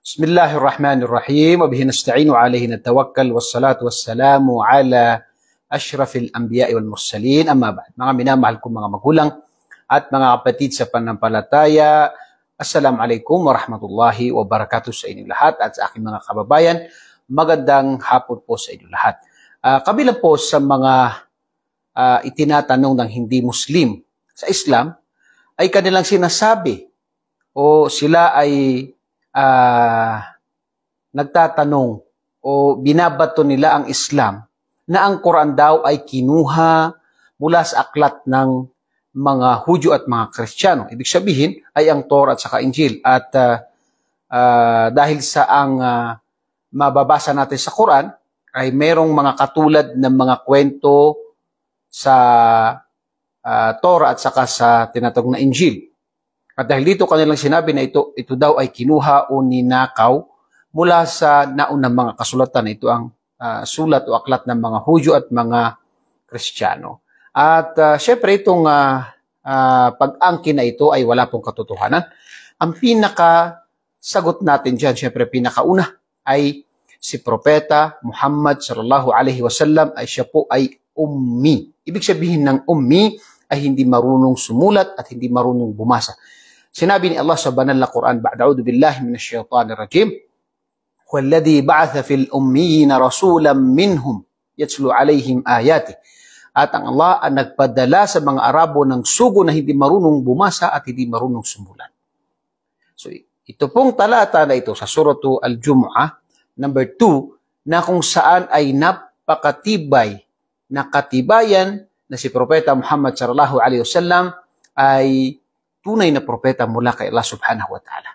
Bismillahirrahmanirrahim. Wa bihi nasta'inu alayhi natawakkal wassalatu wassalamu ala ashrafil anbiya'i wal mursalin. Amma ba'd. Mga minamahal kong mga magulang at mga kapatid sa pananampalataya, Assalamualaikum warahmatullahi wabarakatuh sa inyong lahat at sa aking mga kababayan. Magandang hapon po sa inyong lahat. Kabilang po sa mga itinatanong ng hindi Muslim sa Islam ay kanilang sinasabi o sila ay nagtatanong o binabato nila ang Islam na ang Quran daw ay kinuha mula sa aklat ng mga Hudyo at mga Kristiyano. Ibig sabihin ay ang Torah at saka Injil. At dahil sa ang mababasa natin sa Quran ay merong mga katulad ng mga kwento sa Torah at saka sa tinatawag na Injil. At dahil dito kanilang sinabi na ito daw ay kinuha o ninakaw mula sa naunang mga kasulatan. Ito ang sulat o aklat ng mga Hudyo at mga Kristiyano. At syempre itong pag-angkin na ito ay wala pong katotohanan. Ang pinakasagot natin dyan, syempre pinakauna ay si Propeta Muhammad sallallahu alaihi wasallam ay siya po ay ummi. Ibig sabihin ng ummi ay hindi marunong sumulat at hindi marunong bumasa. Sinabi ni Allah sa banal na Quran, "Ba'da'udhu billahi minasyaitanir rajim, walladhi ba'atha fil ummiyina rasulan minhum yatslu alaihim ayati." At ang Allah ang nagpadala sa mga Arabo ng sugo na hindi marunong bumasa at hindi marunong sumulat. So ito pong talata na ito sa suratu Al-Jumu'ah, number 2, na kung saan ay napakatibay na katibayan na si Propeta Muhammad sallallahu alaihi wasallam ay tunay na propeta mula kay Allah subhanahu wa ta'ala.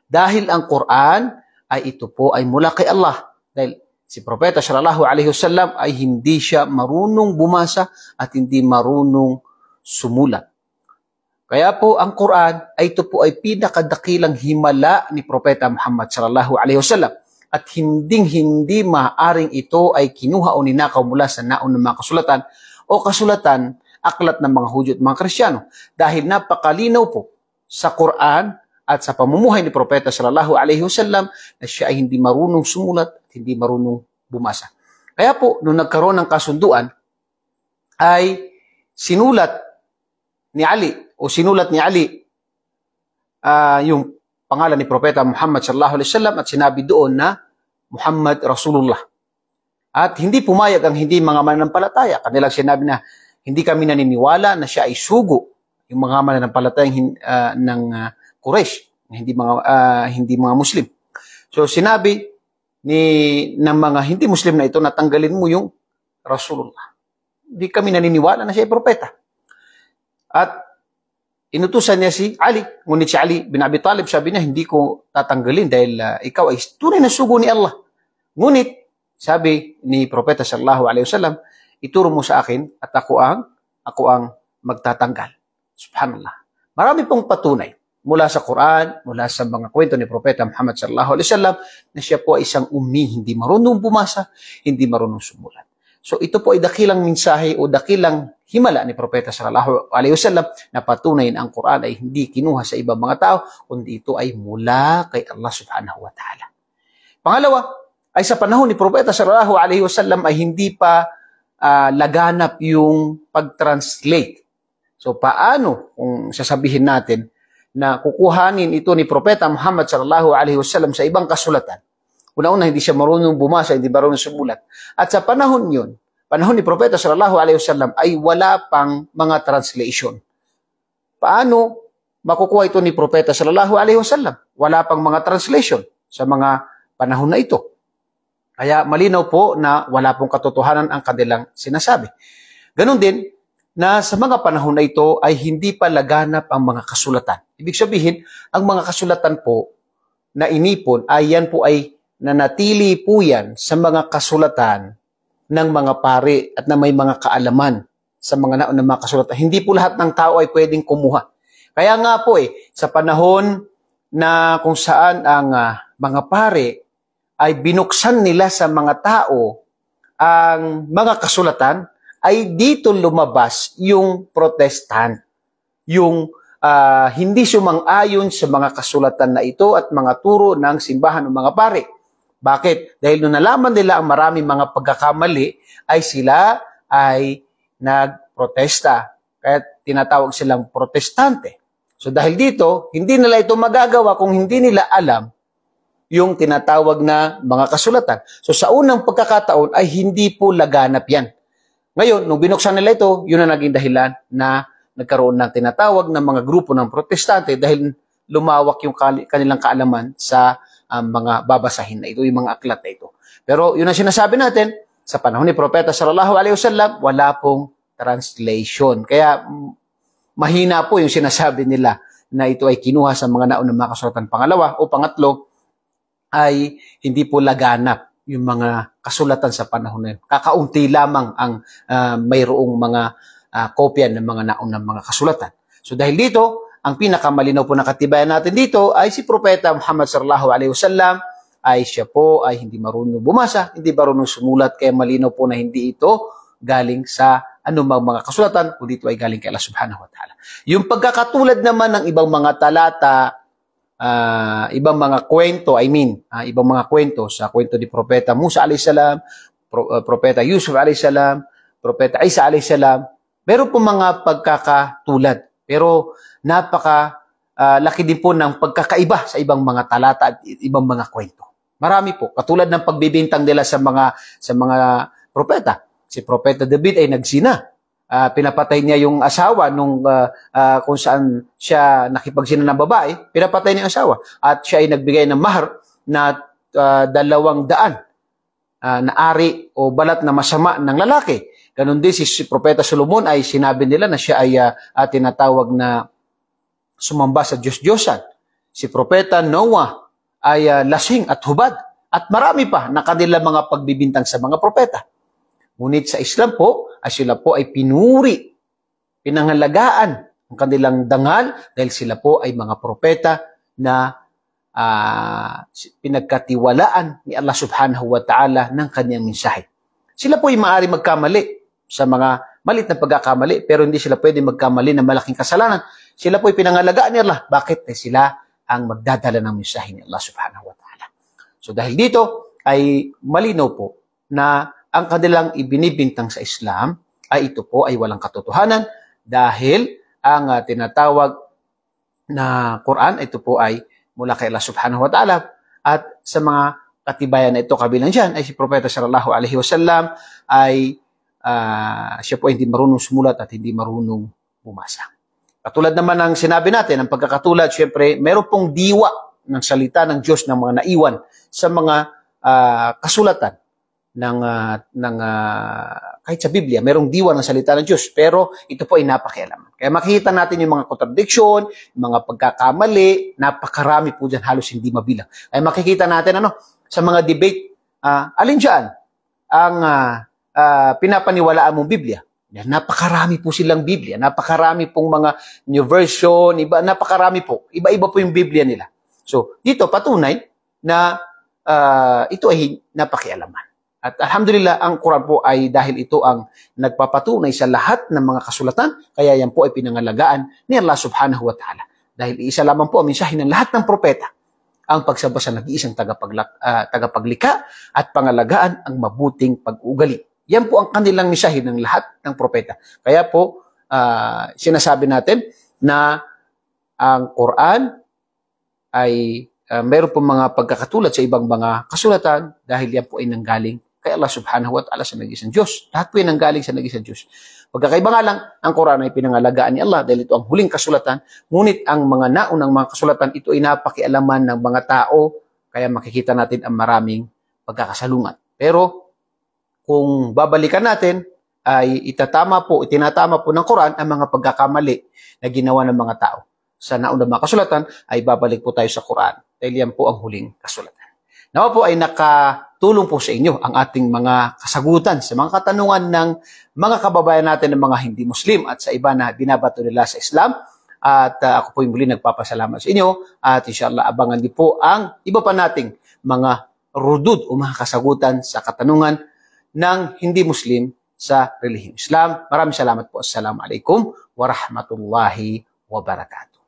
Dahil ang Quran ay ito po ay mula kay Allah. Dahil si Propeta sallallahu alaihi wasallam ay hindi siya marunong bumasa at hindi marunong sumulat. Kaya po ang Quran ay ito po ay pinakadakilang himala ni Propeta Muhammad sallallahu alaihi wasallam. At hindi maaaring ito ay kinuha o ninakaw mula sa naunang mga kasulatan o kasulatan aklat ng mga Hudyo at mga Kristiyano. Dahil napakalinaw po sa Quran at sa pamumuhay ni Propeta sallallahu alaihi wasallam na siya ay hindi marunong sumulat at hindi marunong bumasa. Kaya po, nung nagkaroon ng kasunduan, ay sinulat ni Ali yung pangalan ni Propeta Muhammad sallallahu alaihi wasallam at sinabi doon na Muhammad Rasulullah. At hindi pumayag ang hindi mga mananampalataya. Kanilang sinabi na hindi kami naniniwala na siya ay sugo, yung mga mananampalatayang ng Quraysh, hindi mga Muslim. So sinabi ng mga hindi Muslim na ito, natanggalin mo yung Rasulullah. Hindi kami naniniwala na siya ay propeta. At inutusan niya si Ali, ngunit si Ali bin Abi Talib sabi niya, hindi ko tatanggalin dahil ikaw ay tunay na sugo ni Allah. Ngunit sabi ni Propeta sallallahu alaihi wasallam, ituro mo sa akin at ako ang magtatanggal. Subhanallah. Marami pong patunay mula sa Quran, mula sa mga kwento ni Propeta Muhammad sallallahu alaihi wasallam na siya po ay isang ummi, hindi marunong bumasa, hindi marunong sumulat. So ito po ay dakilang mensahe o dakilang himala ni Propeta sallallahu alaihi wasallam na patunay na ang Quran ay hindi kinuha sa ibang mga tao, kundi ito ay mula kay Allah subhanahu wa ta'ala. Pangalawa, ay sa panahon ni Propeta sallallahu alaihi wasallam ay hindi pa laganap yung pag-translate. So paano kung sasabihin natin na kukuhanin ito ni Propeta Muhammad sallallahu alaihi wasallam sa ibang kasulatan? Una-una, hindi siya marunong bumasa, hindi marunong sumulat. At sa panahon yun, panahon ni Propeta sallallahu alaihi wasallam ay wala pang mga translation. Paano makukuha ito ni Propeta sallallahu alaihi wasallam? Wala pang mga translation sa mga panahon na ito. Kaya malinaw po na wala pong katotohanan ang kanilang sinasabi. Ganon din na sa mga panahon na ito ay hindi pa laganap ang mga kasulatan. Ibig sabihin, ang mga kasulatan po na inipon ay yan po ay nanatili po yan sa mga kasulatan ng mga pari at na may mga kaalaman sa mga naunang mga kasulatan. Hindi po lahat ng tao ay pwedeng kumuha. Kaya nga po sa panahon na kung saan ang mga pari ay binuksan nila sa mga tao ang mga kasulatan, ay dito lumabas yung Protestant, yung hindi sumang-ayon sa mga kasulatan na ito at mga turo ng simbahan ng mga pare. Bakit? Dahil nung nalaman nila ang maraming mga pagkakamali, ay sila ay nagprotesta. Kaya tinatawag silang protestante. So dahil dito, hindi nila ito magagawa kung hindi nila alam yung tinatawag na mga kasulatan. So sa unang pagkakataon ay hindi po laganap yan. Ngayon, nung binuksan nila ito, yun ang naging dahilan na nagkaroon ng tinatawag ng mga grupo ng protestante dahil lumawak yung kanilang kaalaman sa mga babasahin na ito, yung mga aklat na ito. Pero yun ang sinasabi natin, sa panahon ni Propeta sallallahu alaihi wasallam, wala pong translation. Kaya mahina po yung sinasabi nila na ito ay kinuha sa mga naunang mga kasulatan. Pangalawa o pangatlo ay hindi po laganap yung mga kasulatan sa panahon na yun. Kakaunti lamang ang mayroong mga kopya ng mga naunang mga kasulatan. So dahil dito, ang pinakamalinaw po na katibayan natin dito ay si Propeta Muhammad sallallahu alaihi wasallam ay siya po ay hindi marunong bumasa, hindi marunong sumulat, kaya malinaw po na hindi ito galing sa anumang mga kasulatan, kundi ito ay galing kay Allah subhanahu wa ta'ala. Yung pagkakatulad naman ng ibang mga talata, ibang mga kwento, ibang mga kwento sa kwento ni Propeta Musa alayhis salam, Propeta Yusuf alayhis salam, Propeta Isa alayhis salam, meron po mga pagkakatulad. Pero laki din po ng pagkakaiba sa ibang mga talata at ibang mga kwento. Marami po. Katulad ng pagbibintang nila sa mga propeta. Si Propeta David ay nagsina. Pinapatay niya yung asawa nung kung saan siya nakipagsina ng babae, pinapatay niya yung asawa. At siya ay nagbigay ng mahar na 200 na ari o balat na masama ng lalaki. Ganon din si Propeta Solomon ay sinabi nila na siya ay tinatawag na sumamba sa Diyos-Diyosan. Si Propeta Noah ay lasing at hubad. At marami pa na kanilang mga pagbibintang sa mga propeta. Ngunit sa Islam po, sila po ay pinuri, pinangalagaan ang kanilang dangal dahil sila po ay mga propeta na pinagkatiwalaan ni Allah subhanahu wa ta'ala ng kanyang mensahe. Sila po ay maaari magkamali sa mga malit na pagkakamali, pero hindi sila pwede magkamali ng malaking kasalanan. Sila po ay pinangalagaan ni Allah. Bakit? Dahil sila ang magdadala ng mensahe ni Allah subhanahu wa ta'ala. So dahil dito ay malinaw po na ang kanilang ibinibintang sa Islam ay ito po ay walang katotohanan dahil ang tinatawag na Quran, ito po ay mula kay Allah subhanahu wa ta'ala. At sa mga katibayan na ito kabilang dyan ay si Propeta sallallahu alaihi wasallam ay siya po hindi marunong sumulat at hindi marunong bumasa. Katulad naman ng sinabi natin, ang pagkakatulad, syempre, meron pong diwa ng salita ng Diyos ng mga naiwan sa mga kasulatan kahit sa Biblia, merong diwa ng salita ng Diyos, pero ito po ay napakialaman. Kaya makikita natin yung mga contradiction, yung mga pagkakamali, napakarami po dyan, halos hindi mabilang. Kaya makikita natin sa mga debate, alin dyan ang pinapaniwalaan mong Biblia? Yan, napakarami po silang Biblia, napakarami pong mga new version, napakarami po, iba-iba po yung Biblia nila. So, dito patunay na ito ay napakialaman. At alhamdulillah, ang Quran po ay dahil ito ang nagpapatunay sa lahat ng mga kasulatan, kaya yan po ay pinangalagaan ni Allah subhanahu wa ta'ala. Dahil isa lamang po ang mensahe ng lahat ng propeta, ang pagsamba sa nag-iisang tagapaglikha at pangalagaan ang mabuting pag-ugali. Yan po ang kanilang mensahe ng lahat ng propeta. Kaya po, sinasabi natin na ang Quran ay meron po mga pagkakatulad sa ibang mga kasulatan dahil yan po ay nanggaling kay Allah subhanahu wa ta'ala sa nag-iisang Diyos. Lahat po ay nanggaling sa nag-iisang Diyos. Pagkakaiba nga lang, ang Quran ay pinangalagaan ni Allah dahil ito ang huling kasulatan, ngunit ang mga naunang mga kasulatan, ito ay napakialaman ng mga tao, kaya makikita natin ang maraming pagkakasalungat. Pero kung babalikan natin, ay itinatama po ng Quran ang mga pagkakamali na ginawa ng mga tao. Sa naunang mga kasulatan, ay babalik po tayo sa Quran dahil yan po ang huling kasulatan. Nawa po ay nakatulong po sa inyo ang ating mga kasagutan sa mga katanungan ng mga kababayan natin ng mga hindi Muslim at sa iba na binabato nila sa Islam. At ako po yung muli nagpapasalamat sa inyo at inshallah abangan din po ang iba pa nating mga rudud o mga kasagutan sa katanungan ng hindi Muslim sa relihiyong Islam. Maraming salamat po. Assalamualaikum warahmatullahi wabarakatuh.